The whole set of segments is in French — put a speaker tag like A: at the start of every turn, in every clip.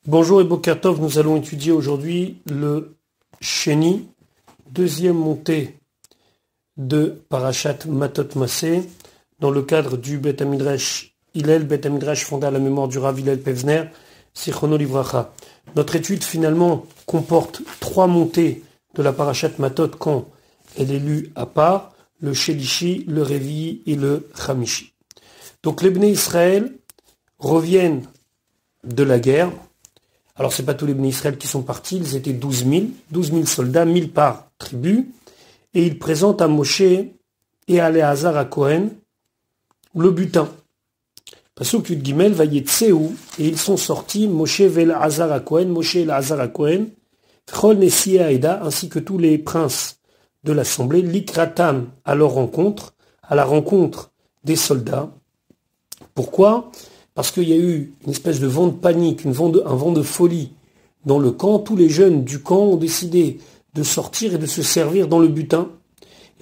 A: Bonjour et Boker Tov, nous allons étudier aujourd'hui le Sheni, deuxième montée de Parashat Matot Maseh, dans le cadre du Bet HaMidrash Hillel, Bet HaMidrash fondé à la mémoire du Rav Hillel Pevzner, Zichrono Livracha. Notre étude finalement comporte trois montées de la Parashat Matot quand elle est lue à part, le Shelishi, le Revi et le Chamishi. Donc les Bnei Israël reviennent de la guerre. Alors, c'est pas tous les Bnei Israël qui sont partis, ils étaient 12 000 soldats, 1000 par tribu, et ils présentent à Moshe et à Eleazar à Cohen le butin. Pasuk Yud Gimel va Yetseu, et ils sont sortis, Moshe et Eleazar à Cohen, Moshe et Eleazar à Cohen, Chol Nessi et Aïda, ainsi que tous les princes de l'assemblée, Likratam à leur rencontre, à la rencontre des soldats. Pourquoi ? Parce qu'il y a eu une espèce de vent de panique, un vent de folie dans le camp. Tous les jeunes du camp ont décidé de sortir et de se servir dans le butin.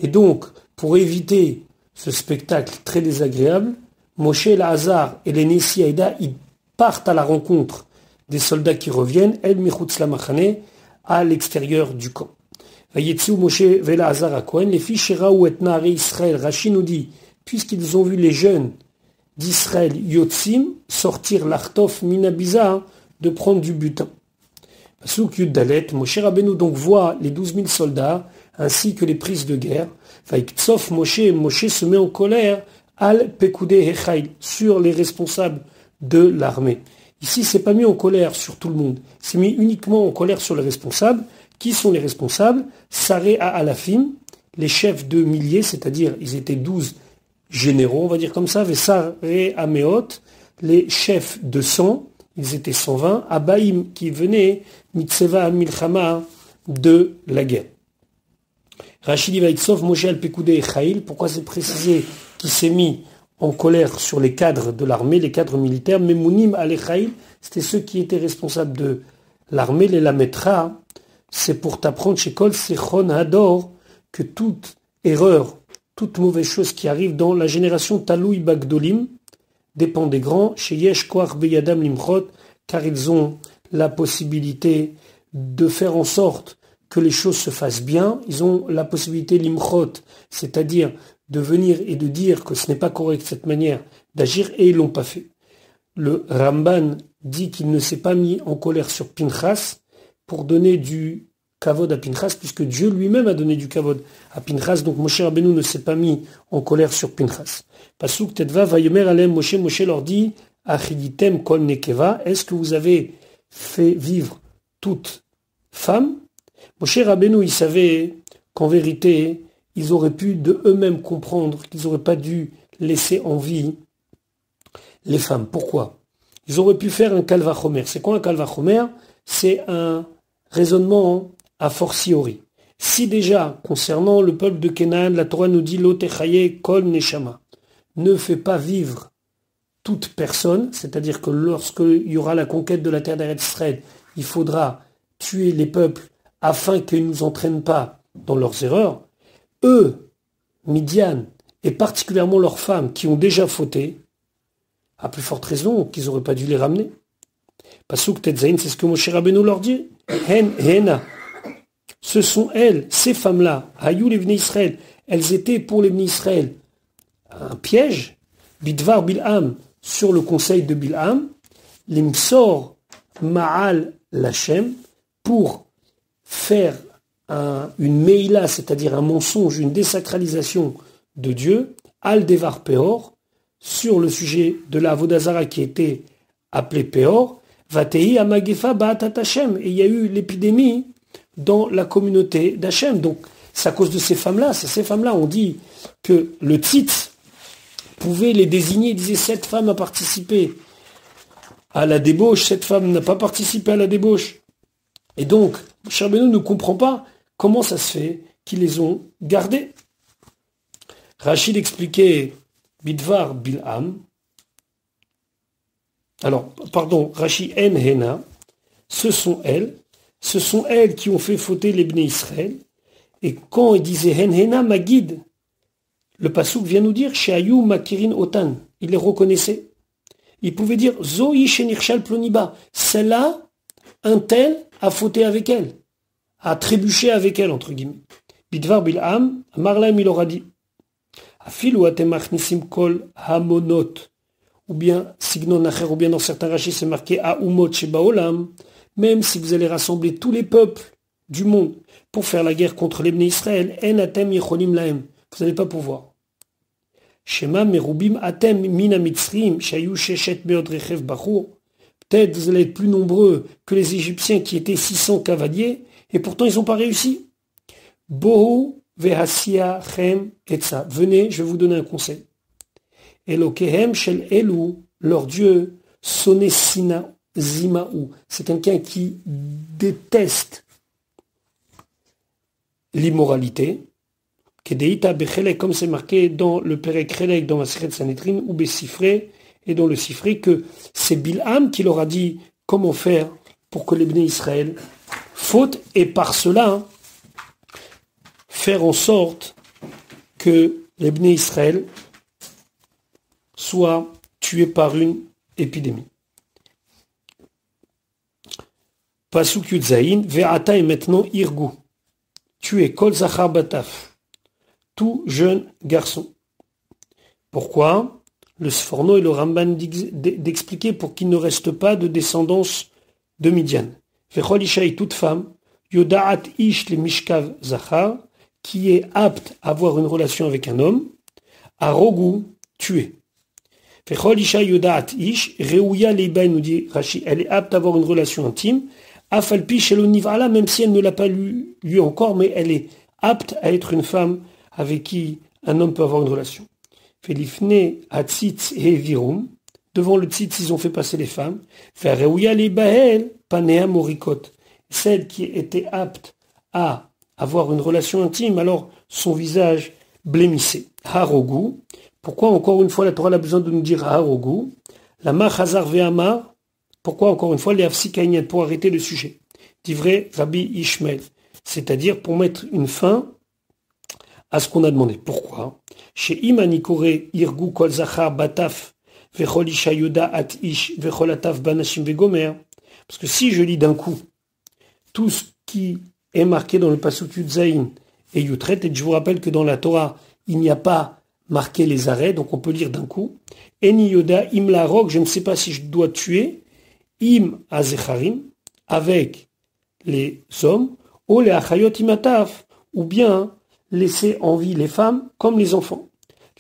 A: Et donc, pour éviter ce spectacle très désagréable, Moshe et Eleazar et les Nessi Aïda, ils partent à la rencontre des soldats qui reviennent, El Michutz Lamachane, à l'extérieur du camp. Vayetsu Moshe et Eleazar à Cohen, les filles Shiraou et Nahare Israël, Rashi nous dit, puisqu'ils ont vu les jeunes d'Israël Yotzim sortir l'Artof Minabiza de prendre du butin. Pasuk Yud Dalet, Moshe Rabbeinu donc voit les 12 000 soldats ainsi que les prises de guerre. Vaiktsof Moshe se met en colère al Pekudei Hechail sur les responsables de l'armée. Ici, c'est pas mis en colère sur tout le monde, c'est mis uniquement en colère sur les responsables. Qui sont les responsables? Saré à Alafim, les chefs de milliers, c'est-à-dire ils étaient 12 généraux, on va dire comme ça, Vessar et Ameot, les chefs de 100, ils étaient 120, Abaïm, qui venaient, Mitseva Milchama, de la guerre. Rachidi Vaïtsov, Moshe al-Pekudei Echaïl, pourquoi c'est précisé qu'il s'est mis en colère sur les cadres de l'armée, les cadres militaires, Memounim al-Echaïl, c'était ceux qui étaient responsables de l'armée, les Lametra, c'est pour t'apprendre chez Kol Sechon Hador que toute erreur, toute mauvaise chose qui arrive dans la génération Taloui Bagdolim dépend des grands, chez Yesh Koach Beyadam Limchot, car ils ont la possibilité de faire en sorte que les choses se fassent bien. Ils ont la possibilité Limchot, c'est-à-dire de venir et de dire que ce n'est pas correct cette manière d'agir, et ils l'ont pas fait. Le Ramban dit qu'il ne s'est pas mis en colère sur Pinchas pour donner du Kavod à Pinchas, puisque Dieu lui-même a donné du Kavod à Pinchas, donc Moshe Rabbeinu ne s'est pas mis en colère sur Pinchas. Pasuk Tetva Vayomer Alem Moshe leur dit Achiditem Kol Nekeva, est-ce que vous avez fait vivre toute femme? Moshe Rabbeinu, il savait qu'en vérité, ils auraient pu de eux-mêmes comprendre qu'ils n'auraient pas dû laisser en vie les femmes. Pourquoi? Ils auraient pu faire un Kalvachomer. C'est quoi un Kalvachomer? C'est un raisonnement a fortiori. Si déjà, concernant le peuple de Canaan, la Torah nous dit Lotechaye kol neshama, ne fait pas vivre toute personne, c'est-à-dire que lorsqu'il y aura la conquête de la terre d'Eretz Israël, il faudra tuer les peuples afin qu'ils ne nous entraînent pas dans leurs erreurs. Eux, Midian, et particulièrement leurs femmes qui ont déjà fauté, à plus forte raison qu'ils n'auraient pas dû les ramener. Pasuk Tetzain, c'est ce que Moshe Rabbeinu leur dit. Hena. Ce sont elles, ces femmes-là, Hayou les Bnei Israël, elles étaient pour les Bnei Israël un piège, Bidvar Bilham, sur le conseil de Bilham, l'imsor Ma'al Lachem, pour faire une meila, c'est-à-dire un mensonge, une désacralisation de Dieu, Al Devar Peor, sur le sujet de la Avodazara qui était appelée Peor, Vatei Amagefa Ba'atat Hashem, et il y a eu l'épidémie dans la communauté d'Hachem. Donc, c'est à cause de ces femmes-là. C'est ces femmes-là. On dit que le tzitz pouvait les désigner. Il disait, cette femme a participé à la débauche, cette femme n'a pas participé à la débauche. Et donc, Charbonneau ne comprend pas comment ça se fait qu'ils les ont gardées. Rachid expliquait Bidvar Bilham. Alors, pardon, Rachid En Hena, ce sont elles qui ont fait fauter les Bnei Israël. Et quand il disait Henhena Magid, le Passouk vient nous dire Sheayu Makirin Otan. Il les reconnaissait. Il pouvait dire Zoï Shenirshal Ploniba. Celle-là, un tel a fauté avec elle, a trébuché avec elle, entre guillemets. Bidvar Bil'am, Marlaim il aura dit, Afilu atemachnisim kol hamonot, ou bien signon nacher, ou bien dans certains rachis c'est marqué Aumot shebaolam, même si vous allez rassembler tous les peuples du monde pour faire la guerre contre les Bnei Israël, en atem yicholim lahem, vous n'allez pas pouvoir. Shema merubim atem mina mitzrim shayu sheshet meod rechev bachur. Peut-être vous allez être plus nombreux que les Égyptiens qui étaient 600 cavaliers, et pourtant ils n'ont pas réussi. Bohu vehasia chem etza. Venez, je vais vous donner un conseil. Elokehem shel elu, leur Dieu, sonesina zimaou. C'est quelqu'un qui déteste l'immoralité. Kedeita bechelek, comme c'est marqué dans le Perek Chelek, dans la Sechet Sanhedrin, ou Besifré, et dans le Sifré, que c'est Bil'am qui leur a dit comment faire pour que les Bnei Israël fautent, et par cela, faire en sorte que les Bnei Israël soient tués par une épidémie. Pasuk Yudzaïn, Ve'ata est maintenant Irgu. Tuer Kol Zachar Bataf. Tout jeune garçon. Pourquoi? Le Sforno et le Ramban d'expliquer pour qu'il ne reste pas de descendance de Midian. Vechol Ishaï, toute femme, Yodaat Ish le Mishkav Zachar, qui est apte à avoir une relation avec un homme, à Rogu, tuer. Vechol Ishaï Yodaat Ish, Reouya Leiba, nous dit Rashi, elle est apte à avoir une relation intime, Afalpi Shelonivala, même si elle ne l'a pas lu encore, mais elle est apte à être une femme avec qui un homme peut avoir une relation. Felifne atzitz et virum, devant le tzitz, ils ont fait passer les femmes. Fereuya li bael panea morikot, celle qui était apte à avoir une relation intime, alors son visage blêmissait. Harogu, pourquoi encore une fois la Torah a besoin de nous dire Harogu? La machazar ve'amar, pourquoi encore une fois les afsikaïniet, pour arrêter le sujet. Divrei Rabbi Ishmael, c'est-à-dire pour mettre une fin à ce qu'on a demandé. Pourquoi? Chez Imanikore Irgu Kol Zachar Bataf Vechol Isha Yoda At Ish Vechol Ataf Banashim Vegomer. Parce que si je lis d'un coup tout ce qui est marqué dans le Pasuk Yudzaïn et Yutret, et je vous rappelle que dans la Torah, il n'y a pas marqué les arrêts, donc on peut lire d'un coup. Eni Yoda Im Larok, je ne sais pas si je dois tuer, Im Azecharim, avec les hommes, ou les Achayot Imataf, ou bien laisser en vie les femmes comme les enfants.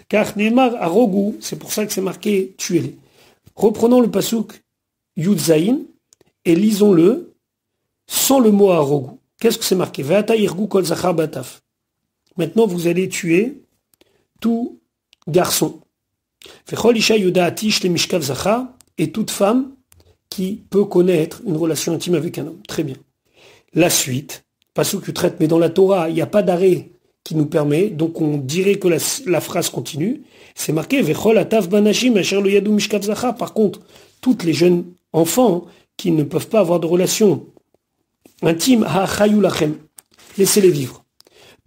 A: Car Neymar a Rogu, c'est pour ça que c'est marqué tuez-les. Reprenons le pasuk Yudzaïn et lisons-le sans le mot à Rogu. Qu'est-ce que c'est marqué? Ve'ata irgu kol zachar bataf. Maintenant vous allez tuer tout garçon. Vechol isha yodaat ish le mishkav zachar, et toute femme qui peut connaître une relation intime avec un homme. Très bien. La suite, pasuk Yutret, mais dans la Torah, il n'y a pas d'arrêt qui nous permet, donc on dirait que la phrase continue, c'est marqué Vechol ataf banashim asher lo yadu mishkav zachar. Par contre, toutes les jeunes enfants qui ne peuvent pas avoir de relation intime, ha'chayu lachem, laissez-les vivre.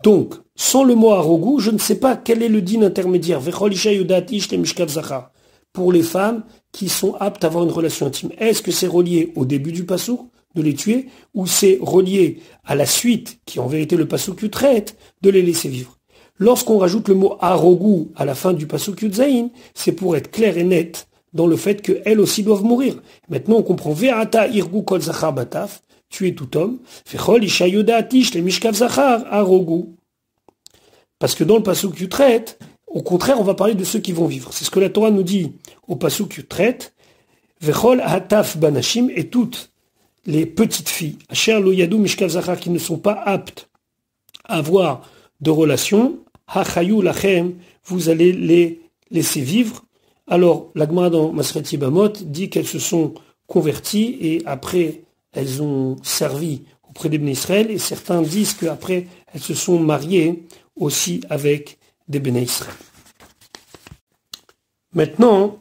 A: Donc, sans le mot harogu, je ne sais pas quel est le din intermédiaire. Vechol isha yodat ish le mishkav zachar, pour les femmes qui sont aptes à avoir une relation intime. Est-ce que c'est relié au début du pasuk de les tuer, ou c'est relié à la suite, qui en vérité le pasuk Yutret, de les laisser vivre? Lorsqu'on rajoute le mot harogu à la fin du pasuk Yudzaïn, c'est pour être clair et net dans le fait qu'elles aussi doivent mourir. Maintenant on comprend Ve'ata irgu kol zachar bataf, tuer tout homme, Vechol isha yodat ish le mishkav zachar harogu. Parce que dans le pasuk Yutret, au contraire, on va parler de ceux qui vont vivre. C'est ce que la Torah nous dit au pasuk Yutret, Vechol ataf banashim, et toutes les petites filles, Asher lo yadu mishkav zachar, qui ne sont pas aptes à avoir de relations, hachayu lachem, vous allez les laisser vivre. Alors, la Gemara dans Maseret Yibamot dit qu'elles se sont converties et après elles ont servi auprès des Bnei Israël, et certains disent qu'après elles se sont mariées aussi avec des Bnei Israël. Maintenant,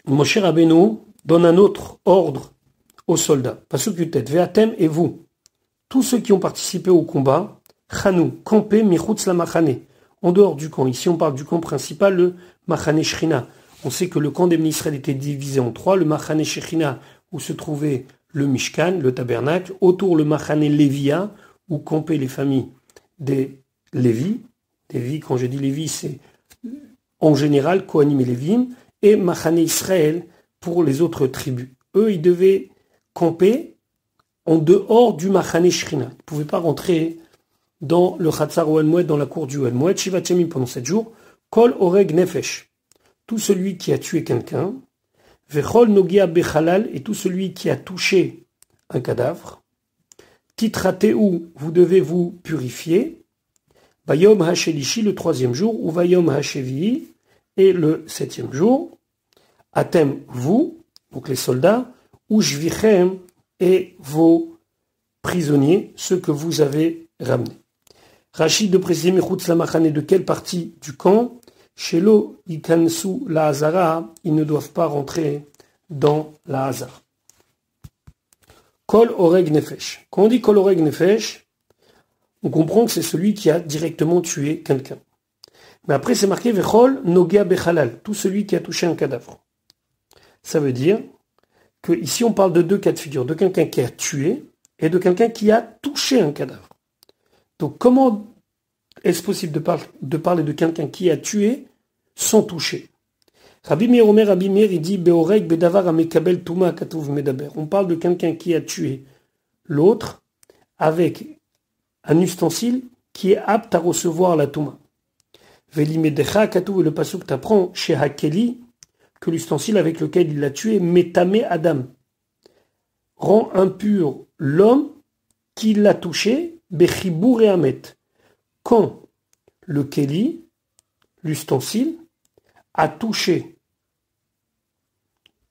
A: Moshe Rabbeinu donne un autre ordre aux soldats. Pasuk Yutet, Ve'atem, et vous, tous ceux qui ont participé au combat, Chanou, campez michutz la machane, en dehors du camp. Ici on parle du camp principal, le Machane Shrina. On sait que le camp des Bnei Israël était divisé en trois, le Machane Shrina, où se trouvait le Mishkan, le tabernacle, autour le Machane Lévia, où campaient les familles des Lévi. Lévi, quand je dis Lévi, c'est en général Kohanim et Lévim, et Machane Israël pour les autres tribus. Eux, ils devaient camper en dehors du Machane Shrina. Ils ne pouvaient pas rentrer dans le Chatzar Ohel Moed, dans la cour du Ohel Moed, Shivat Yamim pendant 7 jours. Kol Oreg Nefesh, tout celui qui a tué quelqu'un, Vechol Nogia Bechalal, et tout celui qui a touché un cadavre. Titrateu, vous devez vous purifier. Bayom Hashelishi, le 3e jour, ou Vayom Hashevi, et le 7e jour. Atem, vous, donc les soldats, ou Jvichem, et vos prisonniers, ceux que vous avez ramenés. Rachid de préciser Mechutz Lamachane, de quelle partie du camp? Shelo Ikansu la Hazara, ils ne doivent pas rentrer dans la Hazara. Kol Oreg Nefesh. Quand on dit Kol Oreg Nefesh, on comprend que c'est celui qui a directement tué quelqu'un. Mais après c'est marqué Vechol Nogia Bechalal, tout celui qui a touché un cadavre. Ça veut dire que ici on parle de 2 cas de figure, de quelqu'un qui a tué et de quelqu'un qui a touché un cadavre. Donc comment est-ce possible de parler de quelqu'un qui a tué sans toucher? Rabbi Meir Omer, Rabbi Meir, il dit Beoreg bedavar amekabel tuma katuv medaber. On parle de quelqu'un qui a tué l'autre avec un ustensile qui est apte à recevoir la tuma. Velimedecha katuv, le pasuk t'apprend chez Hakeli que l'ustensile avec lequel il l'a tué, metame Adam, rend impur l'homme qui l'a touché, bechibur et amet. Quand le keli, l'ustensile, a touché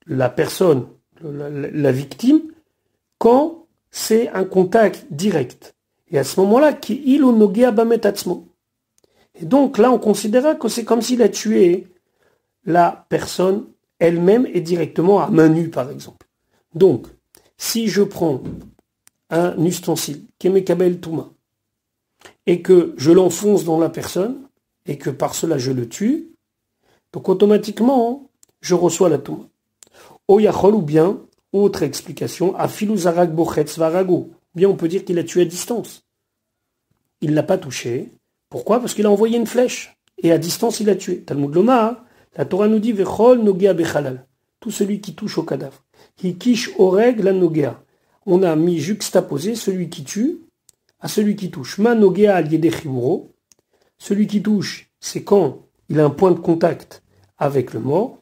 A: la personne, la victime, quand c'est un contact direct. Et à ce moment-là, qu'il ou nogea bamet atzmo. Et donc là, on considérera que c'est comme s'il a tué la personne elle-même et directement à main nue, par exemple. Donc, si je prends un ustensile, kemekabel touma, et que je l'enfonce dans la personne, et que par cela je le tue, donc automatiquement, je reçois la touma. Oyachol, ou bien, autre explication, afilu zarak bochetz varago, bien on peut dire qu'il a tué à distance. Il ne l'a pas touché. Pourquoi? Parce qu'il a envoyé une flèche, et à distance il a tué. Talmud Lomar, la Torah nous dit Vechol Nogia Bechalal, tout celui qui touche au cadavre. Hikish Oreg la Nogia. On a mis juxtaposé celui qui tue à celui qui touche. Ma Nogia al Yedechimuro. Celui qui touche, c'est quand il a un point de contact avec le mort.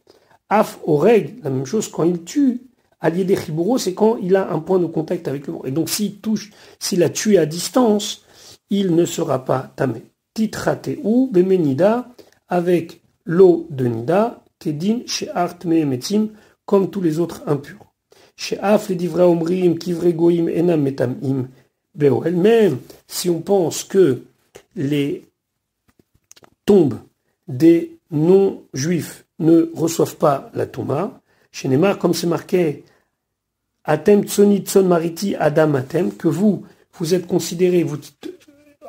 A: Af Oreg, la même chose quand il tue. Al Yedechimuro, c'est quand il a un point de contact avec le mort. Et donc s'il a tué à distance, il ne sera pas tamé. Titrate ou Bemenida, avec l'eau de Nida, Kedin, She'art Me'emetzim, comme tous les autres impurs. She'af le divra omrim, kivre goim, enam metamim, beoel. Même si on pense que les tombes des non-juifs ne reçoivent pas la Touma, chez Neymar, comme c'est marqué, Atem tsoni tson mariti adam atem, que vous êtes considérés, vous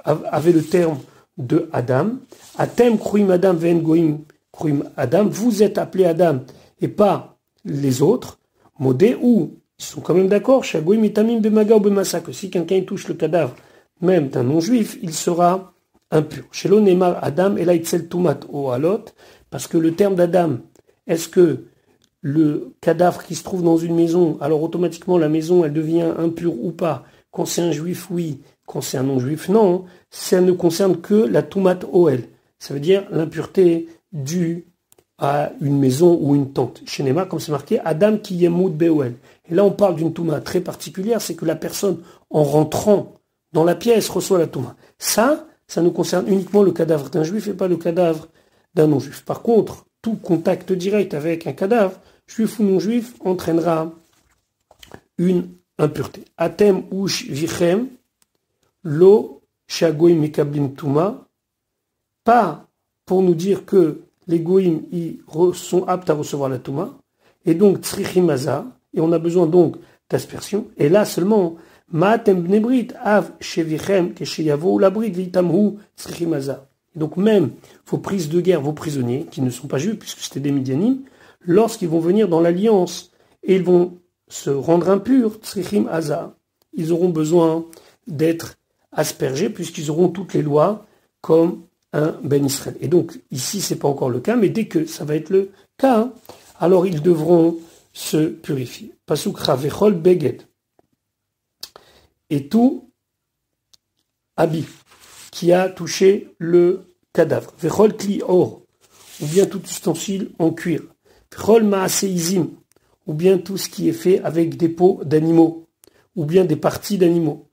A: avez le terme de Adam, Atem kruim Adam ven goim kruim Adam, vous êtes appelé Adam et pas les autres, modé ou ils sont quand même d'accord, shagoim itamim bemaga ou bemasa, que si quelqu'un touche le cadavre même d'un non-juif, il sera impur. Chez l'onémar Adam et laïtzel tumat o alot, parce que le terme d'Adam, est-ce que le cadavre qui se trouve dans une maison, alors automatiquement la maison elle devient impure ou pas? Quand c'est un juif, oui. Quand c'est un non-juif, non. Ça ne concerne que la tumat oel. Ça veut dire l'impureté due à une maison ou une tente. Chez Nema, comme c'est marqué, Adam ki yemoud beoel. Et là, on parle d'une touma très particulière, c'est que la personne, en rentrant dans la pièce, reçoit la touma. Ça nous concerne uniquement le cadavre d'un juif et pas le cadavre d'un non-juif. Par contre, tout contact direct avec un cadavre, juif ou non-juif, entraînera une impureté. Atem ush vichem, lo shagoim mekablim tuma, pas pour nous dire que les goïm sont aptes à recevoir la touma, et donc tzrichimaza, et on a besoin donc d'aspersion, et là seulement, ma'atem bnebrit av shevichem kesheyavo labrit vitamhu tzrichimaza. Donc même vos prises de guerre, vos prisonniers, qui ne sont pas juifs, puisque c'était des Midianim, lorsqu'ils vont venir dans l'alliance, et ils vont se rendre impurs, tzrichim haza, ils auront besoin d'être aspergés puisqu'ils auront toutes les lois comme un Ben Israël. Et donc ici c'est pas encore le cas, mais dès que ça va être le cas, alors ils devront se purifier. Pasuk Ravechol Beged. Et tout habit qui a touché le cadavre. Vechol Kli Or, ou bien tout ustensile en cuir. Vechol Maaseizim, ou bien tout ce qui est fait avec des peaux d'animaux, ou bien des parties d'animaux.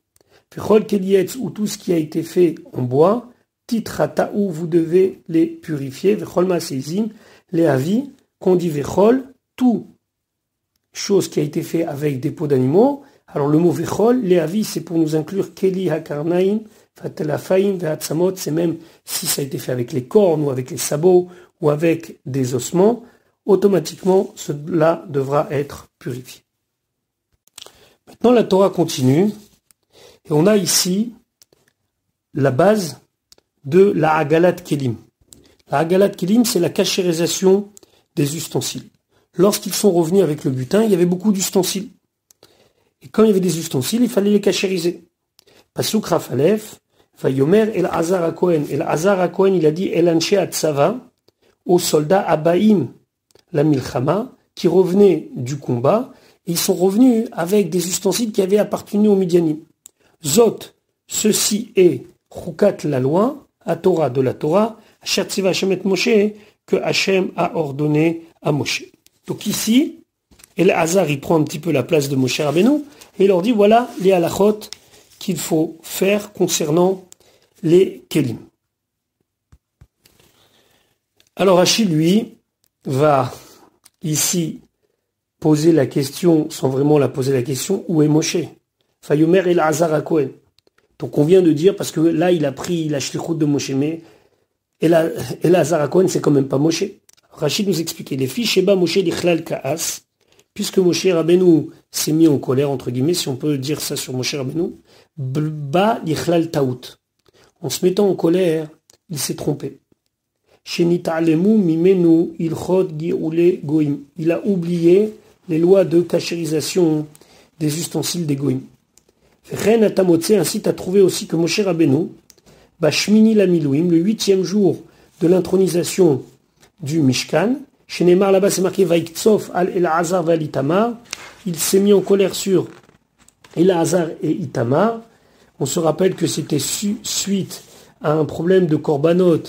A: Vechol Kelietz, ou tout ce qui a été fait en bois. Titrata, où vous devez les purifier. Vechol Maaseizim, les avis, qu'on dit Vechol, tout chose qui a été fait avec des peaux d'animaux. Alors le mot Vechol, les avis, c'est pour nous inclure Keli Hakarnaim, Fatelafaim, Vehatzamot, c'est même si ça a été fait avec les cornes ou avec les sabots ou avec des ossements, automatiquement cela devra être purifié. Maintenant la Torah continue et on a ici la base de la Hagalat Kelim. La Hagalat Kelim, c'est la cachérisation des ustensiles. Lorsqu'ils sont revenus avec le butin, il y avait beaucoup d'ustensiles. Et quand il y avait des ustensiles, il fallait les cachériser. Pasuk Rafalef, Vayomer El Hazar à Kohen. El Hazar à Kohen, il a dit El Anshe Atzava, aux soldats Abaïm, la Milchama, qui revenaient du combat, et ils sont revenus avec des ustensiles qui avaient appartenu aux Midianim. Zot, ceci est Chukat la loi, à Torah de la Torah, Asher Tziva Hashem et Moshe, que Hashem a ordonné à Moshe. Donc ici, El Hazar, il prend un petit peu la place de Moshe Rabbeinu, et il leur dit, voilà les halachot qu'il faut faire concernant les kelim. Alors Rachid, lui, va ici poser la question, sans vraiment la poser la question, où est Moshe? Fayomer El Hazar à Kohen. Donc on vient de dire, parce que là il a pris la shlichut de Moshe, mais El Hazar à Kohen, c'est quand même pas Moshe. Rachid nous expliquait, les filles Sheba Moshe Lichlal Kaas, puisque Moshe Rabbeinu s'est mis en colère, entre guillemets, si on peut dire ça sur Moshe Rabbeinu, Ba Lichlal Taout. En se mettant en colère, il s'est trompé. Shenita'alemu mimenu ilchot gi'ule goim. Il a oublié les lois de cachérisation des ustensiles des goïm. Ren atamotse, ainsi t'as trouvé aussi que Moshe Rabbeinu, Bashmini la Milouim, le 8e jour de l'intronisation du Mishkan, chez Neymar là-bas c'est marqué Vaiktsof al El-Hazar val Itamar, il s'est mis en colère sur El-Hazar et Itamar. On se rappelle que c'était suite à un problème de korbanot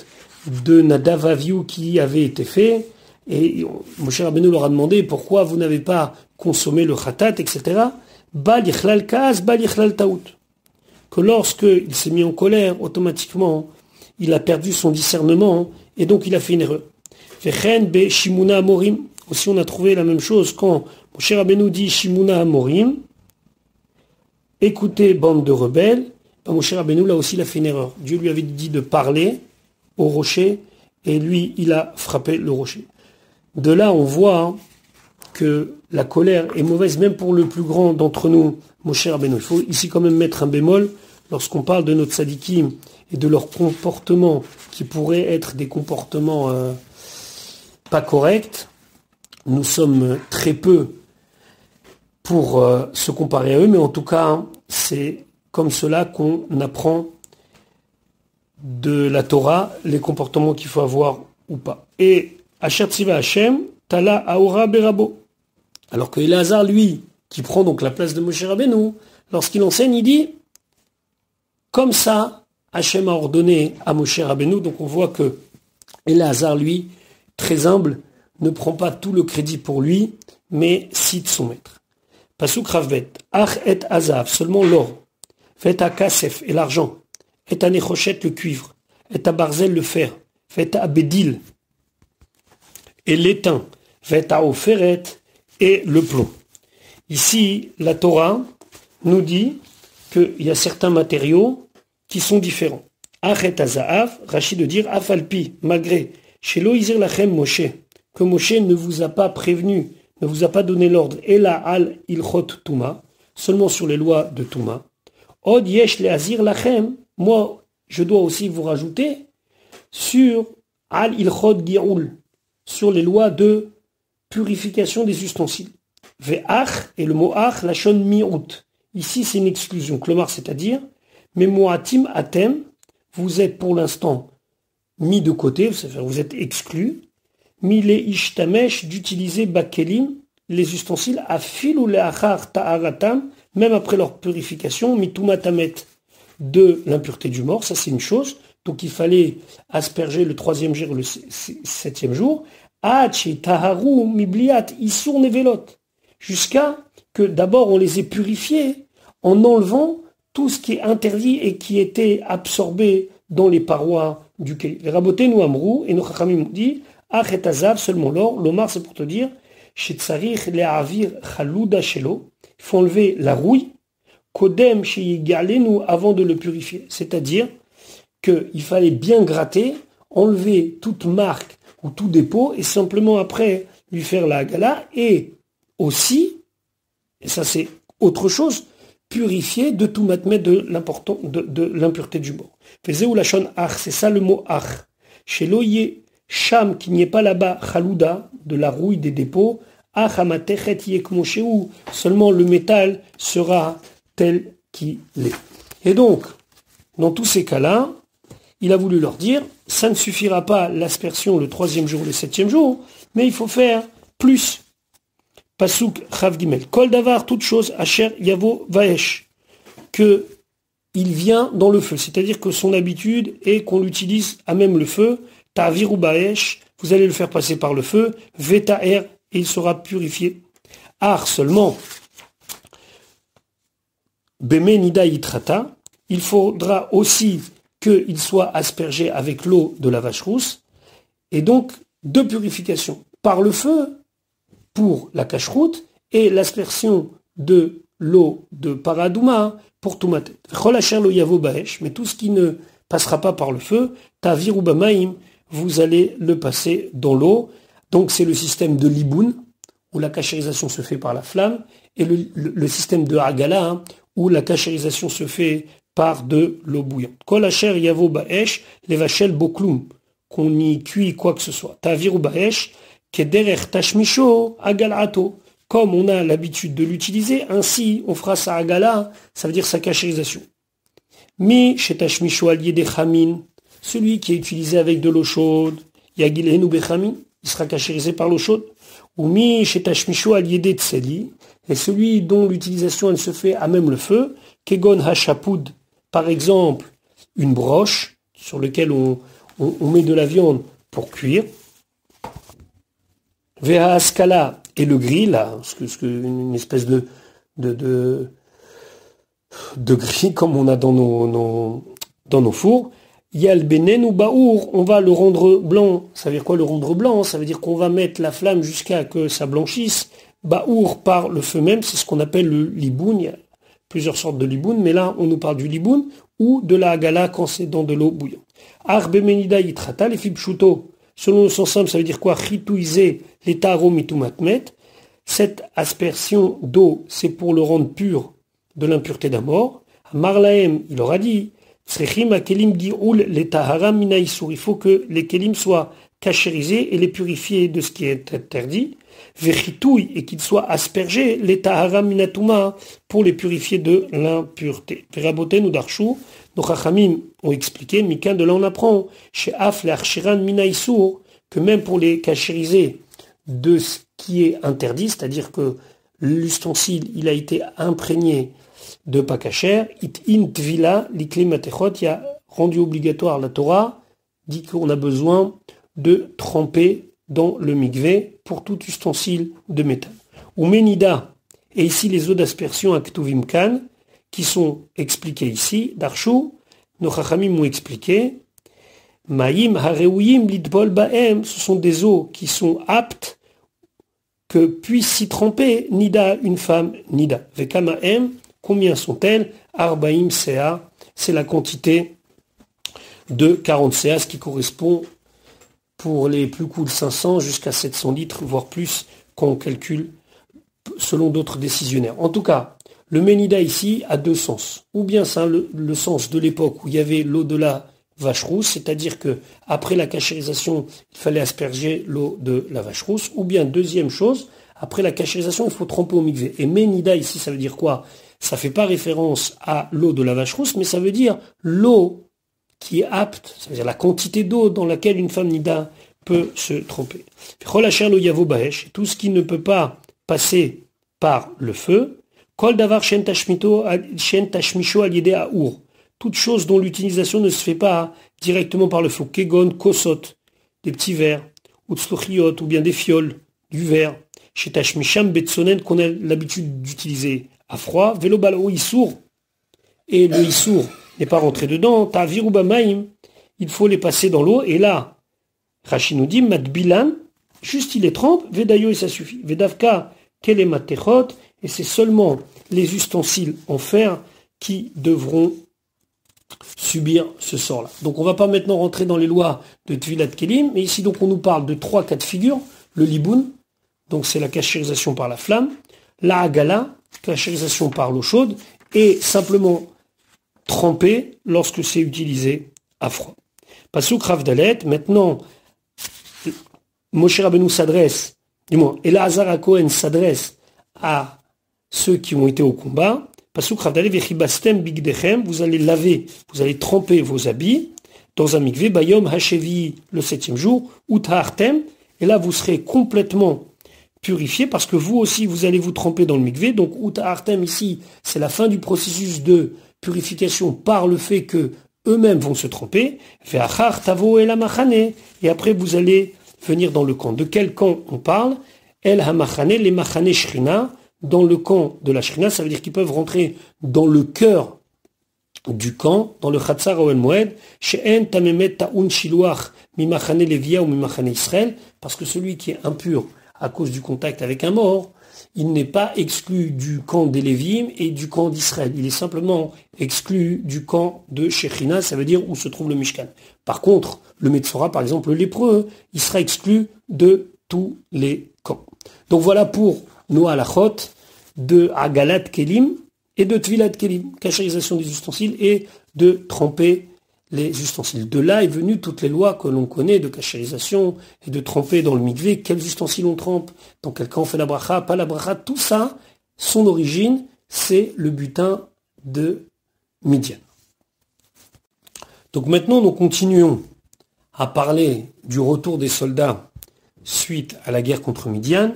A: de Nadav Avihu qui avait été fait, et Moshe Rabbeinu leur a demandé pourquoi vous n'avez pas consommé le khatat, etc. Bal yichlal kaas, bal yichlal taout. Que lorsque il s'est mis en colère, automatiquement, il a perdu son discernement, et donc il a fait une erreur. Vechen be shimuna amorim. Aussi on a trouvé la même chose quand Moshe Rabbeinu dit shimuna amorim, écoutez bande de rebelles, ben Moshe Rabbeinu là aussi il a fait une erreur. Dieu lui avait dit de parler au rocher, et lui il a frappé le rocher. De là on voit que la colère est mauvaise même pour le plus grand d'entre nous, Moshe Rabbeinu. Il faut ici quand même mettre un bémol lorsqu'on parle de notre tzadikim et de leur comportement qui pourraient être des comportements pas corrects. Nous sommes très peu pour se comparer à eux, mais en tout cas c'est comme cela qu'on apprend de la Torah les comportements qu'il faut avoir ou pas. Et Asher Tziva Hashem, Tala Aora Berabo. Alors que Elazar, lui, qui prend donc la place de Moshe Rabbeinu, lorsqu'il enseigne, il dit comme ça, Hashem a ordonné à Moshe Rabbeinu. Donc on voit que Elazar, lui, très humble, ne prend pas tout le crédit pour lui, mais cite son maître. Pasuk Ravbet, Ach et Azav, seulement l'or, fait à Kasef et l'argent, et à Nechochet le cuivre, et à Barzel le fer, fait à Bédil et l'étain, fait à Oferet et le plomb. Ici, la Torah nous dit qu'il y a certains matériaux qui sont différents. Achet Azahav, Rachid de dire Afalpi, malgré, chez Loïzir Lachem Moshe, que Moshe ne vous a pas prévenu, ne vous a pas donné l'ordre, Ela al ilchot Touma, seulement sur les lois de Touma. Od yesh leazir lachem, moi, je dois aussi vous rajouter sur al ilchot gi'ul, sur les lois de purification des ustensiles. Ve'ach, et le mot ach, la shon mi'ut. Ici, c'est une exclusion. Klomar, c'est-à-dire, memoatim atem, vous êtes pour l'instant mis de côté, c'est-à-dire vous êtes exclu. Mile ishtamesh, d'utiliser bakelim, les ustensiles, afil ou le'achar ta'aratam, même après leur purification, mitumatamet, de l'impureté du mort, ça c'est une chose. Donc il fallait asperger le 3e jour, le 7e jour, taharu mibliat isur nevelot, jusqu'à que d'abord on les ait purifiés en enlevant tout ce qui est interdit et qui était absorbé dans les parois du kéli. Les rabotés nous amrou, et nos chachamim ont dit, achet azav, seulement l'or, l'omar c'est pour te dire, shetzarich le'avir chalouda shelo, il faut enlever la rouille, kodem sheyigalenu, avant de le purifier, c'est-à-dire qu'il fallait bien gratter, enlever toute marque ou tout dépôt, et simplement après lui faire la hagala, et aussi, et ça c'est autre chose, purifier de tout matmet de l'impureté du mort. Faisez ou la shon ach, c'est ça le mot ach. Chez l'oye sham, qu'il n'y ait pas là-bas, chalouda, de la rouille des dépôts, ach amatechet yekmoshéou, seulement le métal sera tel qu'il est. Et donc, dans tous ces cas-là, il a voulu leur dire, ça ne suffira pas l'aspersion le 3e jour, le 7e jour, mais il faut faire plus. Pasuk Chav Gimel. Kol davar, toute chose, Asher Yavo Vaesh, que il vient dans le feu. C'est-à-dire que son habitude est qu'on l'utilise à même le feu. Ta'avir ou Baesh, vous allez le faire passer par le feu. Vetaer, et il sera purifié. Ar seulement. Beme Nida Yitrata, il faudra aussi qu'il soit aspergé avec l'eau de la vache rousse. Et donc, 2 purifications. Par le feu, pour la cacheroute, et l'aspersion de l'eau de paradouma pour tout matet. Mais tout ce qui ne passera pas par le feu, ta'avir ou bamaim, vous allez le passer dans l'eau. Donc c'est le système de liboun, où la cachérisation se fait par la flamme, et le système de hagala, où la cachérisation se fait par de l'eau bouillante. Kol asher yavo ba'esh, les vachel boklum, qu'on y cuit quoi que ce soit. Ta'avir ou ba'esh, kederer tashmisho agalato. Comme on a l'habitude de l'utiliser, ainsi on fera sa agala, ça veut dire sa cachérisation. Mi chez tashmisho allié des chamin, celui qui est utilisé avec de l'eau chaude, yagilenu bechamin, il sera cachérisé par l'eau chaude. Ou mi chez tashmisho allié des tseli, et celui dont l'utilisation elle se fait à même le feu, kegon hashapud, par exemple une broche sur laquelle on met de la viande pour cuire. Veha askala, et le grill, là, une espèce de grill comme on a dans nos fours. Yal benen ou baour, on va le rendre blanc. Ça veut dire quoi le rendre blanc? Ça veut dire qu'on va mettre la flamme jusqu'à que ça blanchisse. Baour par le feu même, c'est ce qu'on appelle le liboun. Il y a plusieurs sortes de liboun, mais là on nous parle du liboun ou de la hagala quand c'est dans de l'eau bouillante. Ar bemenida yitrata, les fibshuto. Selon le sens simple, ça veut dire quoi? Chitouiser les taro mitumatmet. Cette aspersion d'eau, c'est pour le rendre pur de l'impureté d'un mort. Marlaem, il aura dit, il faut que les kelim soient cachérisés et les purifier de ce qui est interdit. Vechitouille, et qu'ils soient aspergés, les tahara minatuma, pour les purifier de l'impureté. Veraboten ou darchou, nos chachamim ont expliqué, Mikan de là on apprend, chez Af le archiran minaïsour, que même pour les cachériser de ce qui est interdit, c'est-à-dire que l'ustensile, il a été imprégné de pas cachère, it in tvila, l'ikli matechot, il a rendu obligatoire la Torah, dit qu'on a besoin de tremper dans le mikvé pour tout ustensile de métal. Ou menida, et ici les eaux d'aspersion à ktuvim kan, qui sont expliquées ici, d'Archou, nos chachamim m'ont expliqué, Maïm hareuyim lidbol baem, ce sont des eaux qui sont aptes que puisse s'y tremper nida, une femme nida. Vekamaem, combien sont-elles? Arbaim Sea, c'est la quantité de 40 Sea, ce qui correspond pour les plus cool 500 jusqu'à 700 litres, voire plus, quand on calcule selon d'autres décisionnaires. En tout cas, le Ménida ici a 2 sens. Ou bien c'est le sens de l'époque où il y avait l'eau de la vache rousse, c'est-à-dire que après la cachérisation, il fallait asperger l'eau de la vache rousse. Ou bien deuxième chose, après la cachérisation, il faut tremper au mikvé. Et Ménida, ici, ça veut dire quoi? Ça fait pas référence à l'eau de la vache rousse, mais ça veut dire l'eau qui est apte, ça veut dire la quantité d'eau dans laquelle une femme Nida peut se tremper. Tout ce qui ne peut pas passer par le feu, Kol davar shen tashmisho al yedei ha'ur. Toute chose dont l'utilisation ne se fait pas directement par le feu. Kegon, kosot, des petits verres, ou tzlochiot, ou bien des fioles, du verre. Chez tashmisham betsonen, qu'on a l'habitude d'utiliser à froid. Velo balo issour, et le issour n'est pas rentré dedans. Ta'aviru bamaim, il faut les passer dans l'eau. Et là, Rashi nous dit, matbilan, juste il les trempe, vedayo et ça suffit. Vedavka, kele matechot, et c'est seulement les ustensiles en fer qui devront subir ce sort-là. Donc on ne va pas maintenant rentrer dans les lois de Tvilat Kelim, mais ici donc on nous parle de 3 cas de figure. Le liboun, donc c'est la cachérisation par la flamme, la hagala, cachérisation par l'eau chaude, et simplement tremper lorsque c'est utilisé à froid. Pasuk Rav Dalet, maintenant Moshe Rabbeinu s'adresse, Elazar HaKohen s'adresse à ceux qui ont été au combat. Pasuk Rav Dalet, vechibastem bigdechem, vous allez laver, vous allez tremper vos habits dans un mikvé, bayom hashevi, le 7e jour, utahartem, et là vous serez complètement purifié parce que vous aussi vous allez vous tremper dans le mikvé. Donc utahartem ici, c'est la fin du processus de purification par le fait que eux-mêmes vont se tremper. Ve'achar tavo el hamachane, et après vous allez venir dans le camp. De quel camp on parle? El hamachane, les machane shrina, dans le camp de la shrina, ça veut dire qu'ils peuvent rentrer dans le cœur du camp, dans le chatzar Ohel Moed, she'en tamemet ta'un shiluach mimachane levia ou mimachane Israël, parce que celui qui est impur à cause du contact avec un mort, il n'est pas exclu du camp des Lévim et du camp d'Israël. Il est simplement exclu du camp de Shechina, ça veut dire où se trouve le Mishkan. Par contre, le Metzora, par exemple, le lépreux, il sera exclu de tous les camps. Donc voilà pour nos halachot de Hagalat Kelim et de Tvilat Kelim, cachérisation des ustensiles et de tremper les ustensiles. De là est venue toutes les lois que l'on connaît de cachérisation et de tremper dans le mikvé, quels ustensiles on trempe, dans quel cas on fait la bracha, pas la bracha, tout ça, son origine, c'est le butin de Midian. Donc maintenant, nous continuons à parler du retour des soldats suite à la guerre contre Midian.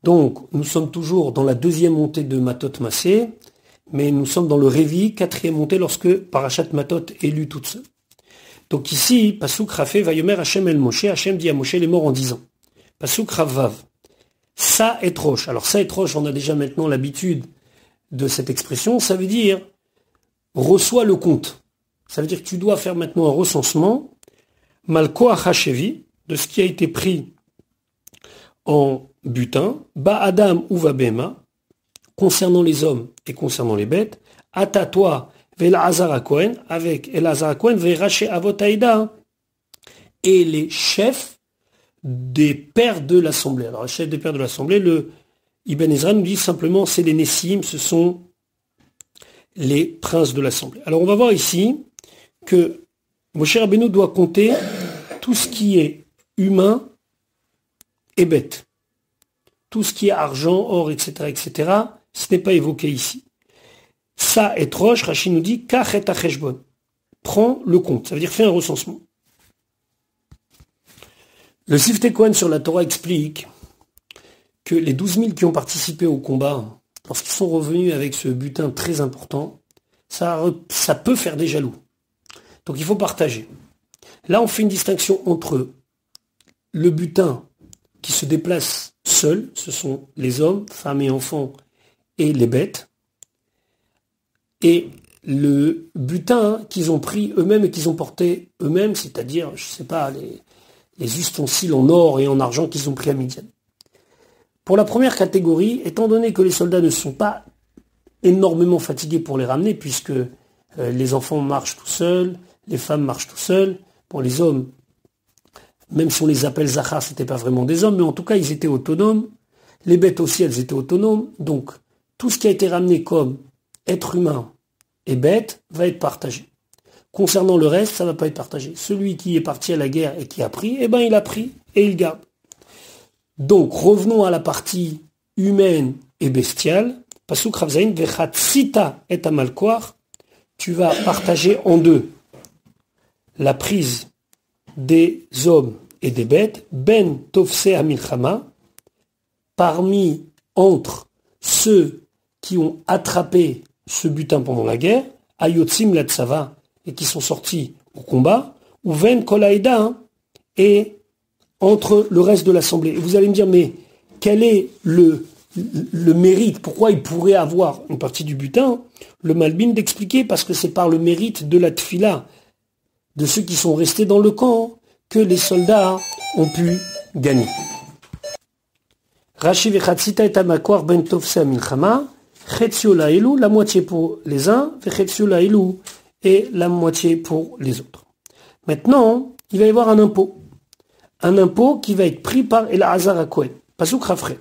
A: Donc, nous sommes toujours dans la 2e montée de Matot Massé, mais nous sommes dans le Révi, 4e montée, lorsque Parashat Matot est lu toute seule. Donc ici, Pasuk Rafé, Vayomer Hashem el Moshe, Hashem dit à Moshe, il est mort en 10 ans. Pasuk Ravav, Sa et Roche. Alors Sa et Roche, on a déjà maintenant l'habitude de cette expression, ça veut dire reçois le compte. Ça veut dire que tu dois faire maintenant un recensement, Malko Achashevi, de ce qui a été pris en butin, Ba Adam ou Va Bema, concernant les hommes et concernant les bêtes, Ata toi, Elazar HaKohen, avec Elazar HaKohen, Veraché Avot Haïda, et les chefs des pères de l'Assemblée. Alors, les chefs des pères de l'Assemblée, le Ibn Ezra nous dit simplement, c'est les Nessim, ce sont les princes de l'Assemblée. Alors, on va voir ici que Moshe Rabbeinu doit compter tout ce qui est humain et bête. Tout ce qui est argent, or, etc., ce n'est pas évoqué ici. Ça est roche, Rashi nous dit, kach et acheshbon. Prends le compte, ça veut dire fais un recensement. Le Siftei Kohen sur la Torah explique que les 12 000 qui ont participé au combat, lorsqu'ils sont revenus avec ce butin très important, ça peut faire des jaloux. Donc il faut partager. Là, on fait une distinction entre le butin qui se déplace seul, ce sont les hommes, femmes et enfants, et les bêtes, et le butin qu'ils ont pris eux-mêmes et qu'ils ont porté eux-mêmes, c'est-à-dire, je ne sais pas, les ustensiles en or et en argent qu'ils ont pris à Midian. Pour la première catégorie, étant donné que les soldats ne sont pas énormément fatigués pour les ramener, puisque les enfants marchent tout seuls, les femmes marchent tout seuls, bon, les hommes, même si on les appelle Zachar, c'était pas vraiment des hommes, mais en tout cas, ils étaient autonomes. Les bêtes aussi, elles étaient autonomes. Donc, tout ce qui a été ramené comme être humain et bête va être partagé. Concernant le reste, ça ne va pas être partagé. Celui qui est parti à la guerre et qui a pris, eh ben, il a pris et il garde. Donc, revenons à la partie humaine et bestiale. Pasuk Ravzaïn, Vechatzita et Amalkoar, tu vas partager en deux la prise des hommes et des bêtes, Ben Tovse Amilchama, entre ceux qui ont attrapé ce butin pendant la guerre, Ayotzim Latsava, et qui sont sortis au combat, ou Ven Kolaïda, et entre le reste de l'assemblée. Et vous allez me dire, mais quel est le mérite? Pourquoi il pourrait avoir une partie du butin? Le Malbim d'expliquer, parce que c'est par le mérite de la tfila, de ceux qui sont restés dans le camp, que les soldats ont pu gagner. Rashi vechatzita et amakwar ben tovse milchama, chetzio laelu, la moitié pour les uns, vechetzio laelu, et la moitié pour les autres. Maintenant, il va y avoir un impôt. Un impôt qui va être pris par Elazar HaKohen. Pasuk Rafret.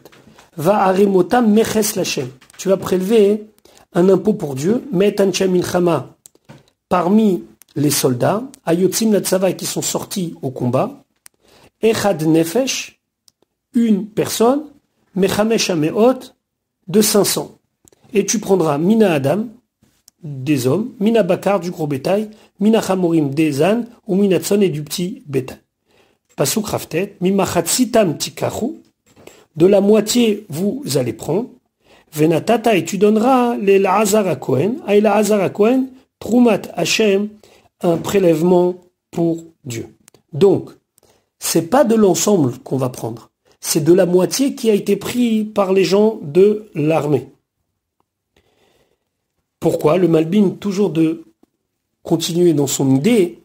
A: Va aremota meches lachem. Tu vas prélever un impôt pour Dieu, met ancha milchama, parmi les soldats, ayotzim latzava, qui sont sortis au combat, echad nefesh, une personne, mechamesh ameot, de 500. Et tu prendras mina adam, des hommes, mina bakar, du gros bétail, mina chamorim, des ânes, ou mina tson, et du petit bétail. Pasuk raftet, mimachatsitam tikachu, de la moitié vous allez prendre, venatata, et tu donneras les Elazar HaKohen, à Elazar HaKohen, trumat Hashem, un prélèvement pour Dieu. Donc, c'est pas de l'ensemble qu'on va prendre, c'est de la moitié qui a été pris par les gens de l'armée. Pourquoi? Le Malbim, toujours de continuer dans son idée,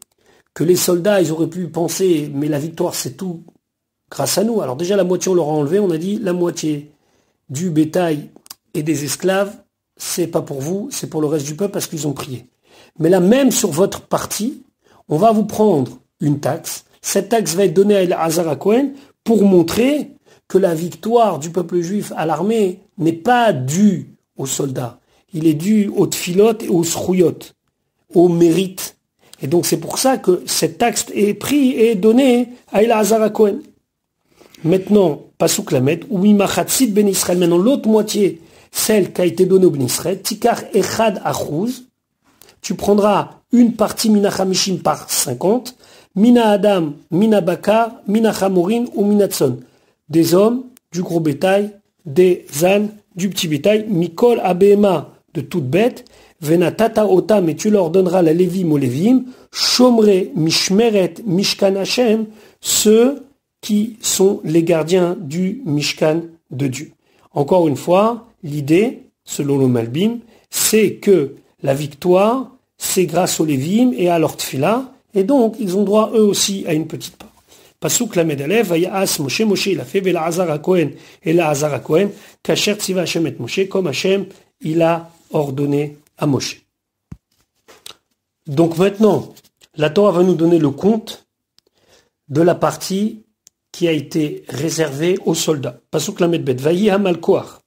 A: que les soldats, ils auraient pu penser, mais la victoire c'est tout grâce à nous. Alors déjà la moitié on leur a enlevé, on a dit la moitié du bétail et des esclaves, c'est pas pour vous, c'est pour le reste du peuple parce qu'ils ont prié. Mais là, même sur votre partie, on va vous prendre une taxe. Cette taxe va être donnée à Elazar HaKohen pour montrer que la victoire du peuple juif à l'armée n'est pas due aux soldats. Il est dû aux tfilot et aux srouyot, au mérite. Et donc c'est pour ça que cette taxe est prise et donnée à Elazar HaKohen. Maintenant, Pasuk Lamed, ou Mimachatsit ben Israël, maintenant l'autre moitié, celle qui a été donnée au ben Israël, Tikar Echad Achuz, tu prendras une partie Mina Chamishim par 50, Mina Adam, Mina Bakar, Mina Chamorin ou Mina Tson. Des hommes, du gros bétail, des ânes, du petit bétail, Mikol Abema, de toute bête, Venatata Otam, et tu leur donneras la Lévim au Lévim, Shomre Mishmeret Mishkan Hashem, ceux qui sont les gardiens du Mishkan de Dieu. Encore une fois, l'idée, selon le Malbim, c'est que la victoire, c'est grâce aux Lévim et à leur tfila, et donc ils ont droit eux aussi à une petite part. Pasuk Lamed Alev, Vayas Moshe, Moshe il a fait Elazar HaKohen, Elazar HaKohen, Kasher Tziva Hashem et Moshe, comme Hashem il a ordonné à Moshe. Donc maintenant, la Torah va nous donner le compte de la partie qui a été réservée aux soldats. Pasuk Lamed Bet, Vayi Hamalkoar.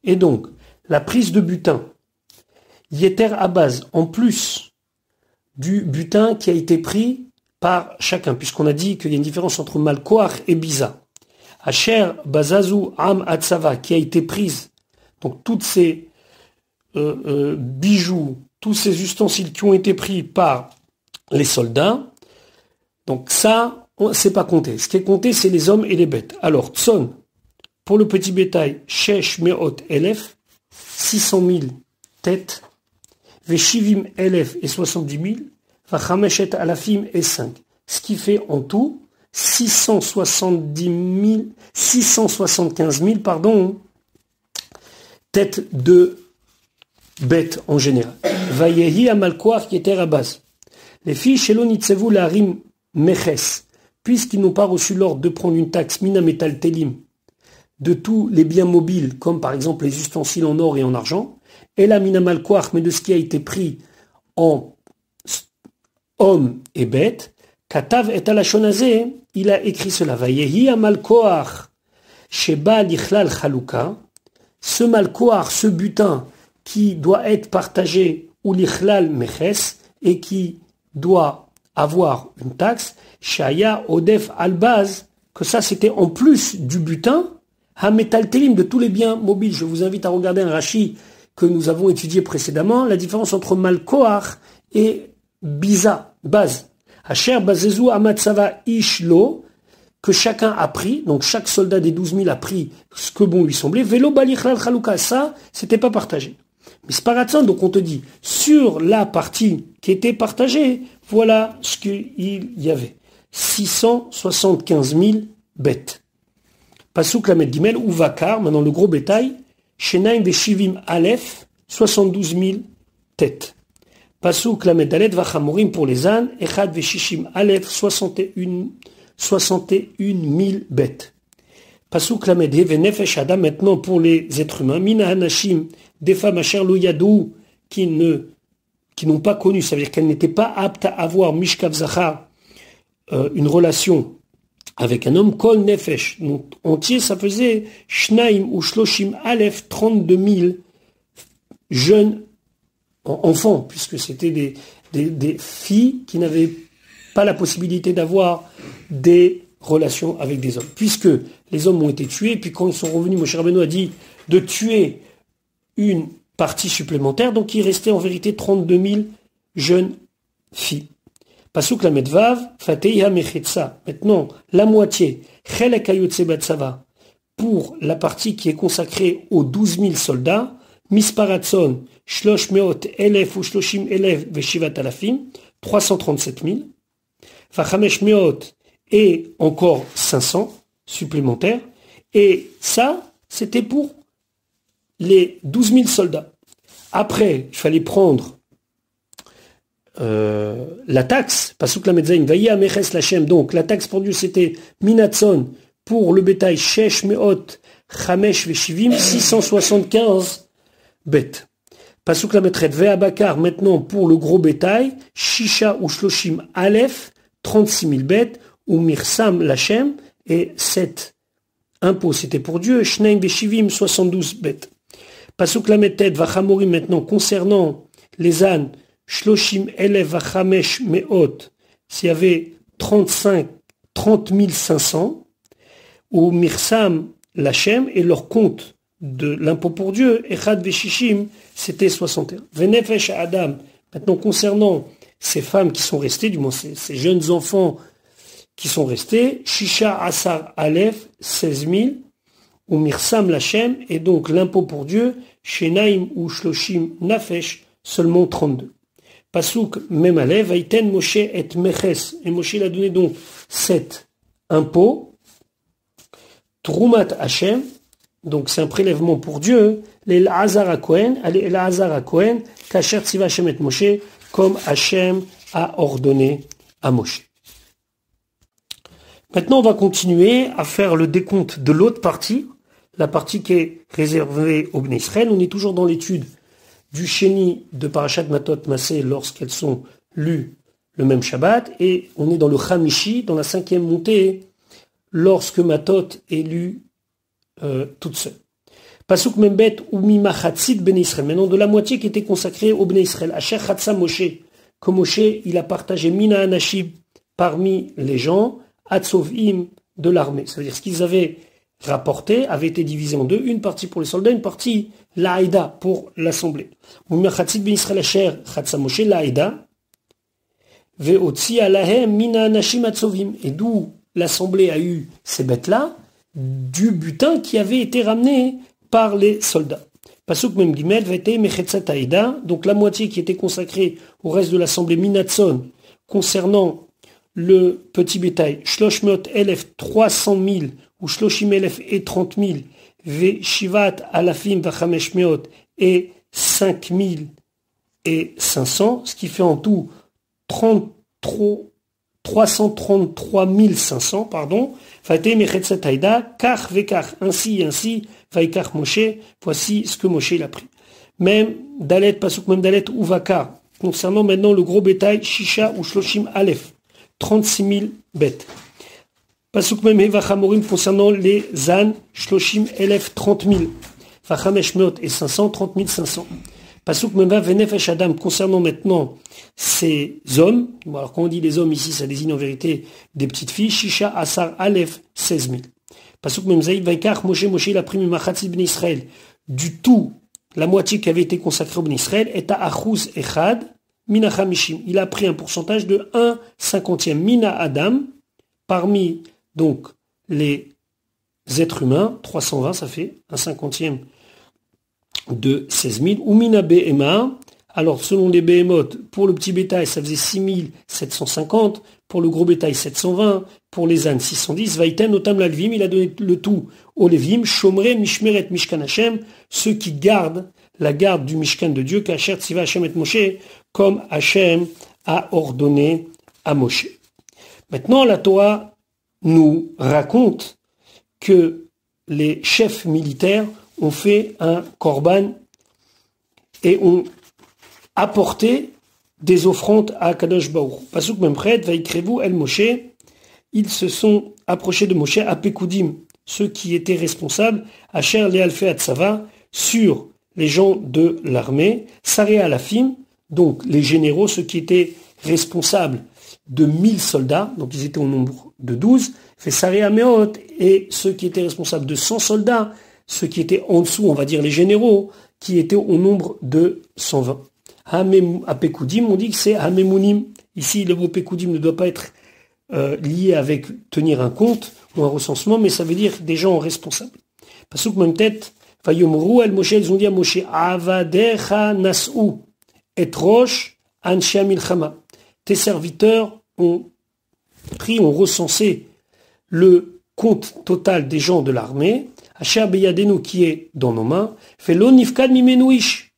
A: Et donc, la prise de butin, Yeter à base, en plus du butin qui a été pris par chacun, puisqu'on a dit qu'il y a une différence entre Malkoar et Biza. Asher Bazazu Am Atzava, qui a été prise, donc toutes ces bijoux, tous ces ustensiles qui ont été pris par les soldats, donc ça, c'est pas compté. Ce qui est compté, c'est les hommes et les bêtes. Alors, Tson, pour le petit bétail, Shesh Meot Elef, 600 000 têtes, Veshivim Elef et 70 000, Vachameshet Alafim et 5. Ce qui fait en tout 675 000, têtes de bêtes en général. Vayehi Amalkoar qui était à base. Les filles chez l'Onitsevu Larim Meches, puisqu'ils n'ont pas reçu l'ordre de prendre une taxe mina metal telim de tous les biens mobiles, comme par exemple les ustensiles en or et en argent, et la mina malkoach, mais de ce qui a été pris en hommes et bêtes, Katav et alashonazé, il a écrit cela. Vayehi amalkoach, sheba lichlal chaluka, ce malkoach, ce butin qui doit être partagé ou lichlal meches et qui doit avoir une taxe, Shaya Odef Albaz que ça c'était en plus du butin, Hametaltelim, de tous les biens mobiles. Je vous invite à regarder un Rashi que nous avons étudié précédemment, la différence entre Malkoach et Biza, base. Asher Bazezou Amatsava Ishlo, que chacun a pris, donc chaque soldat des 12 000 a pris ce que bon lui semblait. Velo Balichlal Chaluka, ça, c'était pas partagé. Mais Sparatson, donc on te dit, sur la partie qui était partagée, voilà ce qu'il y avait. 675 000 bêtes. Pasuk Lamed Gimel ou Vakar, maintenant le gros bétail, Shenaim Veshivim Aleph, 72 000 têtes. Pasuk Lamed Dalet Vachamorim pour les ânes, Echad Veshishim Aleph, 61 000 bêtes. Pasuk Lamed He Venefesh Adam, maintenant pour les êtres humains, Mina Hanashim, des femmes Asher Lo Yadou, qui n'ont pas connu, ça veut dire qu'elles n'étaient pas aptes à avoir Mishkav Zachar, une relation avec un homme, Kol Nefesh, donc entier, ça faisait Shnaim ou Shloshim Aleph, 32 000 jeunes enfants, puisque c'était des filles qui n'avaient pas la possibilité d'avoir des relations avec des hommes. Puisque les hommes ont été tués, puis quand ils sont revenus, Moshe Rabbeinu a dit de tuer une partie supplémentaire, donc il restait en vérité 32 000 jeunes filles. Pasuk la Medvav, Fateiha Mechetsa. Maintenant, la moitié, Chelek Hayotze Batsava, pour la partie qui est consacrée aux 12 000 soldats, Misparatson, Shlosh Meot Elef ou Shloshim Elef Veshivat Alafim, 337 000. Vachamesh Meot et encore 500 supplémentaires. Et ça, c'était pour les 12 000 soldats. Après, il fallait prendre la taxe, Pasuk la Medzaim, Vaya Meches Lachem, donc la taxe pour Dieu c'était Minatson, pour le bétail Shesh Meot, Chamesh Veshivim, 675 bêtes. Pasuk la Metret, Vea Bakar, maintenant pour le gros bétail, Shisha ou Shloshim Aleph, 36 000 bêtes, ou Mirsam Lachem, et 7 impôts c'était pour Dieu, Shneim Veshivim, 72 bêtes. Pasuk la Metet, Vachamorim, maintenant concernant les ânes, Shloshim Elef Vachamesh Meot, s'il y avait 30 500, ou Mirsam Lachem, et leur compte de l'impôt pour Dieu, Echad Veshishim, c'était 61. Venefesh Adam, maintenant concernant ces femmes qui sont restées, du moins ces jeunes enfants qui sont restés, Shisha Asar Aleph, 16 000, ou Mirsam Lachem, et donc l'impôt pour Dieu, Shenaim ou Shloshim Nafesh, seulement 32. Pasuk même Alev, Vaiten Moshe et Meches, et Moshe l'a donné donc 7 impôts, Trumat Hashem, donc c'est un prélèvement pour Dieu, les L'Azar à Kohen, allez L'Azar à Kohen, Kasher Tziva Hashem et Moshe, comme Hashem a ordonné à Moshe. Maintenant on va continuer à faire le décompte de l'autre partie, la partie qui est réservée au Bnei Israël. On est toujours dans l'étude du Sheni de Parashat Matot Masé lorsqu'elles sont lues le même Shabbat, et on est dans le Chamishi, dans la 5e montée, lorsque Matot est lue toute seule. Pasuk Membet ou Mimachatzit Ben Israël, maintenant de la moitié qui était consacrée au Bnei Israël, Asher Chatza Moshe, que Moshe il a partagé Mina Anashim parmi les gens, Atzovim de l'armée, ça veut dire ce qu'ils avaient rapporté avait été divisé en deux, une partie pour les soldats, une partie l'Aïda pour l'assemblée. Mimachatzit Ben Israël Asher Chatza Moshe l'Aïda, Ve'otzi alahem Mina Anashim Atzovim, et d'où l'assemblée a eu ces bêtes-là, du butin qui avait été ramené par les soldats. Pasuk Mem Gimel Vete Mechetzat Aïda, donc la moitié qui était consacrée au reste de l'assemblée Minatson, concernant le petit bétail, Shloshmot Elef 300 000, ou Shloshim Elef et 30 000, Ve Shivat Alafim Vachamesh Meot, et 5 500, ce qui fait en tout 333 500, pardon, Fateh Mechetzat Aïda, Kach Vekach, ainsi et ainsi, Vaikach Moshe, voici ce que Moshe il a pris. Même Dalet, Pasuk même Dalet ou Vakar, concernant maintenant le gros bétail, Shisha ou Shloshim Aleph, 36 000 bêtes. Pasuk même Vachamorim concernant les ânes, Shloshim Elef, 30 000, Vachamesh Meot et 500, 30 500. Pasuk Memva Venefesh Adam, concernant maintenant ces hommes, bon, alors quand on dit les hommes ici, ça désigne en vérité des petites filles, Shisha Asar Aleph 16 000. Pasuk Memzaï Vaikach Moshe, il a pris Mimachatzi Ben Israël, du tout, la moitié qui avait été consacrée au Ben Israël, est à Achuz Echad, Mina Chamishim. Il a pris un pourcentage de 1/50, Mina Adam, parmi donc les êtres humains, 320, ça fait 1/50 de 16 000, ou Mina Behema, alors selon les Behemoth, pour le petit bétail, ça faisait 6 750, pour le gros bétail, 720, pour les ânes, 610, Vaïten, Otam Lalvim, il a donné le tout aux Lévim, Shomre, Mishmeret, Mishkan Hashem, ceux qui gardent la garde du Mishkan de Dieu, Kacher Tziva Hashem et Moshe, comme Hashem a ordonné à Moshe. Maintenant, la Torah nous raconte que les chefs militaires ont fait un korban et ont apporté des offrandes à Kadosh Baruch. Pasuk Memchet, Vaikrevu El Moshe, ils se sont approchés de Moshe à Pekoudim, ceux qui étaient responsables, Asher Lealfe Atzava, sur les gens de l'armée, Saré Alafim, donc les généraux, ceux qui étaient responsables de 1000 soldats, donc ils étaient au nombre de 12, fait Saré Ameot, et ceux qui étaient responsables de 100 soldats, ceux qui étaient en dessous, on va dire les généraux, qui étaient au nombre de 120. À Pekoudim, on dit que c'est Hamemounim. Ici, le mot Pekoudim ne doit pas être lié avec tenir un compte ou un recensement, mais ça veut dire des gens responsables. Pasuk même tête, Vayomru el Moshe, ils ont dit à Moshe, Avadecha nas'u et rosh anshe milchama. Tes serviteurs ont ont recensé le compte total des gens de l'armée, Asher beyadenu, qui est dans nos mains, fait lo nifkad mimenu ish.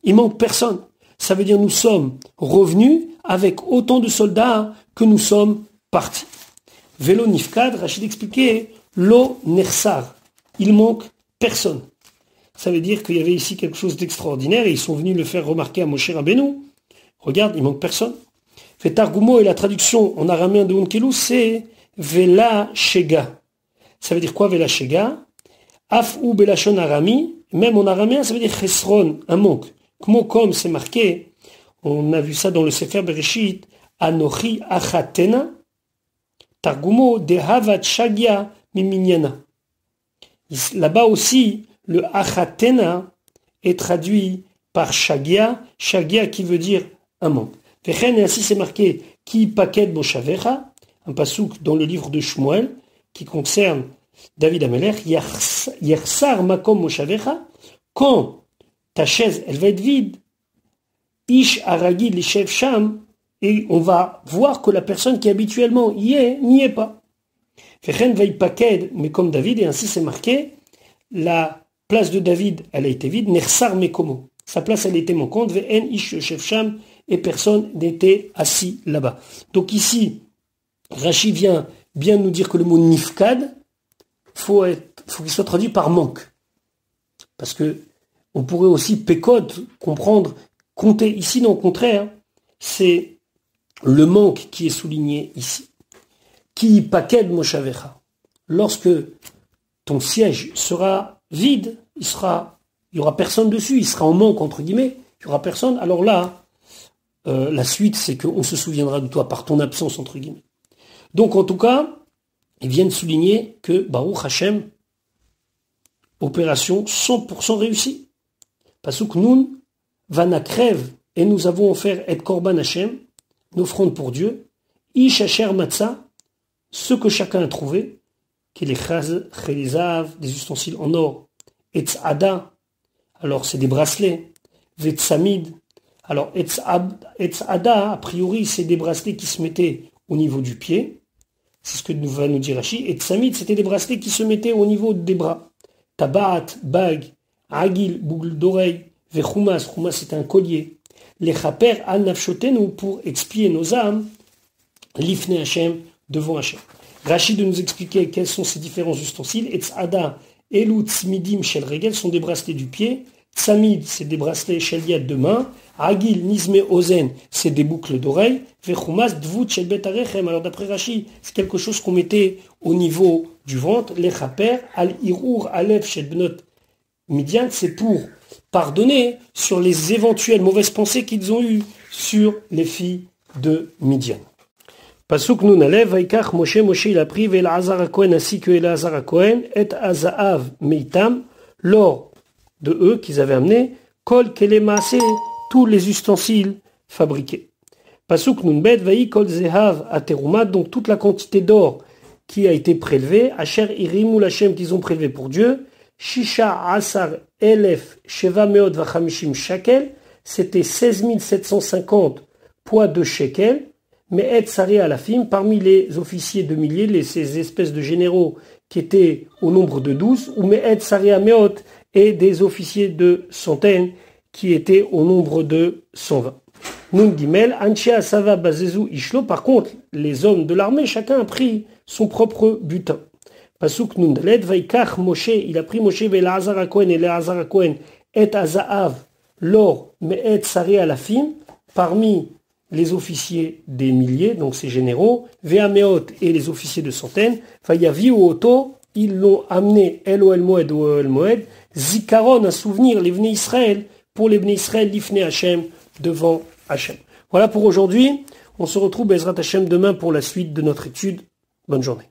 A: Il manque personne. Ça veut dire nous sommes revenus avec autant de soldats que nous sommes partis. Velo nifkad, Rachid expliquait, lo nersar. Il manque personne. Ça veut dire qu'il y avait ici quelque chose d'extraordinaire et ils sont venus le faire remarquer à Moshe Rabbeinu. Regarde, il manque personne. Fait Targumo, et la traduction en araméen de Onkelou, c'est Vela Shega. Ça veut dire quoi Vela Shega? Af ou Belashon Arami, même en araméen, ça veut dire Chesron, un manque. Comme c'est marqué, on a vu ça dans le Sefer Bereshit, Anochi Achatena, Targumo de Havat Shagia Miminyana. Là-bas aussi, le Achatena est traduit par Shagia, Shagia qui veut dire un manque. Vechen, et ainsi c'est marqué, Ki Paket Moshavecha, un pasouk dans le livre de Shmuel, qui concerne David Amelech, Yersar Makom Moshavecha, quand ta chaise, elle va être vide, Ish Aragi Lishev Sham, et on va voir que la personne qui habituellement y est, n'y est pas. Vechen Vei Paked, mais comme David, et ainsi c'est marqué, la place de David, elle a été vide, Nersar Mekomo. Sa place, elle était manquante, Ve'en Ish Yoshev Sham, et personne n'était assis là-bas. Donc ici, Rashi vient bien nous dire que le mot nifkad, faut qu'il soit traduit par manque. Parce que on pourrait aussi pécode, comprendre, compter. Ici, non, au contraire, c'est le manque qui est souligné ici. Ki paked moshavecha. Lorsque ton siège sera vide, il y aura personne dessus, il sera en manque, entre guillemets, il y aura personne, alors là, la suite, c'est qu'on se souviendra de toi par ton absence, entre guillemets. Donc, en tout cas, ils viennent souligner que Baruch Hashem, opération 100% réussie. Pasuk Nun, Vanakrev, et nous avons offert et Korban Hashem, une offrande pour Dieu, Ish Asher Matzah, ce que chacun a trouvé, qui est les chalizav, des ustensiles en or, et Tzada, alors c'est des bracelets, Vetsamid, alors Etzada, a priori, c'est des bracelets qui se mettaient au niveau du pied, c'est ce que va nous dire Rashi, et Tsamid, c'était des bracelets qui se mettaient au niveau des bras. Tabat, bague, agil, boucle d'oreille, vechumas, chumas c'est un collier. Les chaper al nafshotenu, pour expier nos âmes, l'ifne Hashem, devant Hashem. Rashi de nous expliquer quels sont ces différents ustensiles. Etzada, elu tzmidim shel regel, sont des bracelets du pied. Tsamid, c'est des bracelets shel yad de main. Agil, nizme ozen, c'est des boucles d'oreilles. Vechumas, dvut shel bet arechem. Alors d'après Rashi, c'est quelque chose qu'on mettait au niveau du ventre. Les chaper al irur alev shel benot midian, c'est pour pardonner sur les éventuelles mauvaises pensées qu'ils ont eues sur les filles de Midian. Pasuk Nun Alev, Vaikach Moshe, Moshe il a pris Elazar HaKohen ainsi que Elazar HaKohen, et Azaav Meitam, l'or de eux qu'ils avaient amené, Kol Kelemaase, tous les ustensiles fabriqués. Pasuk Nun Bet, Vai Kol Zehav Aterumat, donc toute la quantité d'or qui a été prélevée, Asher Irimu Lachem qu'ils ont prélevé pour Dieu, Shisha Asar Elef Sheva Meod Vachamishim Shekel, c'était 16 750 poids de shekel, mais et Sari Alafim, parmi les officiers de milliers, ces espèces de généraux qui étaient au nombre de 12, ou mais et Sari Meot, et des officiers de centaines qui étaient au nombre de 120. Nun Gimel, Anchia Sava Bazezu Ishlo, par contre, les hommes de l'armée, chacun a pris son propre butin. Pasuk Nun Daled, Vaikach Moshe, il a pris Moshe Elazar HaKohen et Elazar HaKohen, et Azaav, l'or, mais et Sari Alafim, parmi les officiers des milliers, donc ces généraux, Veameot et les officiers de centaines, Vayavi ou Oto, ils l'ont amené El Moed ou El Moed, Zikaron, un souvenir, les Bnei Israël, pour les Bnei Israël, l'Ifne Hashem, devant Hashem. Voilà pour aujourd'hui. On se retrouve Bezrat Hashem demain pour la suite de notre étude. Bonne journée.